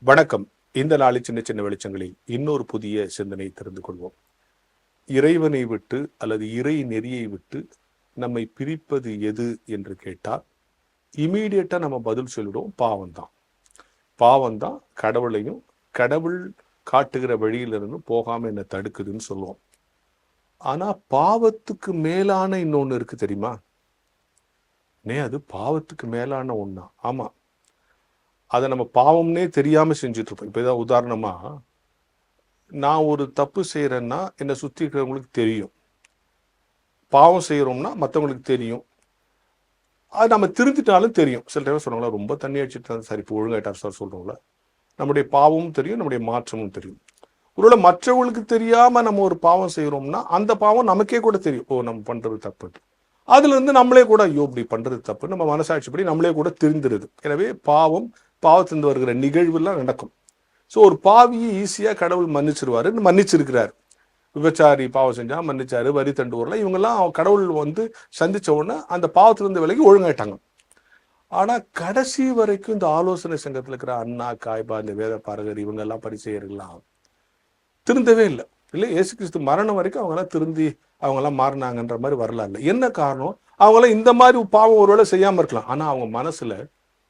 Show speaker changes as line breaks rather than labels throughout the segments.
வணக்கம். இந்த நாளில் சின்ன சின்ன வெளிச்சங்களில் இன்னொரு புதிய சிந்தனை தெரிந்து கொள்வோம். இறைவனை விட்டு அல்லது இறை நெறியை விட்டு நம்மை பிரிப்பது எது என்று கேட்டால் இமீடியட்டா நம்ம பதில் சொல்லிடுவோம், பாவம்தான். பாவம்தான் கடவுளையும் கடவுள் காட்டுகிற வழியிலிருந்து போகாம என்ன தடுக்குதுன்னு சொல்லுவோம். ஆனா பாவத்துக்கு மேலான இன்னொன்னு இருக்கு தெரியுமா? அது பாவத்துக்கு மேலான ஒண்ணா? ஆமா, அதை நம்ம பாவம்னே தெரியாம செஞ்சுட்டு இருப்போம். இப்ப ஏதாவது உதாரணமா, நான் ஒரு தப்பு செய்யறேன்னா என்னை சுத்தி இருக்கிறவங்களுக்கு தெரியும். பாவம் செய்யறோம்னா மற்றவங்களுக்கு தெரியும். அது நம்ம திருந்திட்டாலும் தெரியும். சில டைம் சொன்னாங்களா, ரொம்ப தண்ணி அடிச்சுட்டு சரி இப்போ ஒழுங்காயிட்டார் சார் சொல்றோம்ல. நம்முடைய பாவமும் தெரியும், நம்முடைய மாற்றமும் தெரியும். ஒருவேளை மற்றவங்களுக்கு தெரியாம நம்ம ஒரு பாவம் செய்யறோம்னா அந்த பாவம் நமக்கே கூட தெரியும். ஓ, நம்ம பண்றது தப்பு. அதுல இருந்து நம்மளே கூட ஐயோ இப்படி பண்றது தப்பு, நம்ம மனசாட்சிப்படி நம்மளே கூட தெரிந்துருது. எனவே பாவத்திலிருந்து வருகிற நிகழ்வுலாம் நடக்கும். ஸோ ஒரு பாவியை ஈஸியா கடவுள் மன்னிச்சிருவாரு, மன்னிச்சிருக்கிறார். விபச்சாரி பாவம் செஞ்சா மன்னிச்சாரு, வரி தண்டு வரல, இவங்கெல்லாம் கடவுள் சந்திச்ச உடனே அந்த பாவத்திலிருந்து விலகி ஒழுங்காயிட்டாங்க. ஆனா கடைசி வரைக்கும் இந்த ஆலோசனை சங்கத்துல இருக்கிற அண்ணா, காய்பா, இந்த வேத பாரகர், இவங்க எல்லாம் பரிசெயர்கள்லாம் திருந்தவே இல்லை. இயேசு கிறிஸ்து மரணம் வரைக்கும் அவங்க எல்லாம் திருந்தி அவங்க எல்லாம் மாறினாங்கன்ற மாதிரி வரல. இல்லை, என்ன காரணம்? அவங்களாம் இந்த மாதிரி பாவம் ஒருவேளை செய்யாம இருக்கலாம். ஆனா அவங்க மனசுல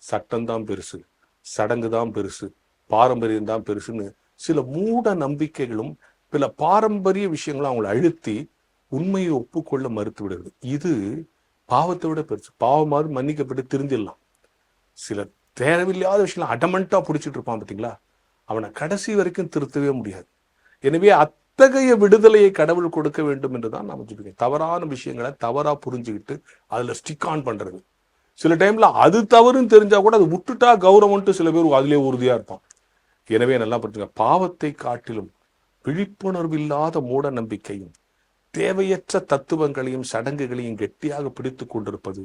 சட்டம் தான் பெருசு, சடங்கு தான் பெருசு, பாரம்பரியம் தான் பெருசுன்னு சில மூட நம்பிக்கைகளும் சில பாரம்பரிய விஷயங்களும் அவங்களை அழுத்தி உண்மையை ஒப்புக்கொள்ள மறுத்து விடுது. இது பாவத்தை விட பெருசு. பாவமாவது மன்னிக்கப்பட்டு திருந்திடலாம். சில தேவையில்லாத விஷயம் அடமெண்டா பிடிச்சிட்டு இருப்பான் பார்த்தீங்களா, அவனை கடைசி வரைக்கும் திருத்தவே முடியாது. எனவே அத்தகைய விடுதலையை கடவுள் கொடுக்க வேண்டும் என்றுதான் நான் சொல்லுவேன். தவறான விஷயங்களை தவறா புரிஞ்சுக்கிட்டு அதுல ஸ்டிக் ஆன் பண்றது, சில டைம்ல அது தவறுன்னு தெரிஞ்சா கூட அது விட்டுட்டா கௌரவம்ட்டு சில பேர் அதிலே உறுதியா இருப்பான். எனவே நல்லா புரிஞ்சுங்க, பாவத்தை காட்டிலும் விழிப்புணர்வு இல்லாத மூட நம்பிக்கையும் தேவையற்ற தத்துவங்களையும் சடங்குகளையும் கெட்டியாக பிடித்து கொண்டிருப்பது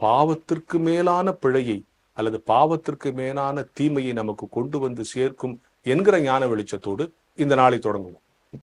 பாவத்திற்கு மேலான பிழையை அல்லது பாவத்திற்கு மேலான தீமையை நமக்கு கொண்டு வந்து சேர்க்கும் என்கிற ஞான வெளிச்சத்தோடு இந்த நாளை தொடங்குவோம்.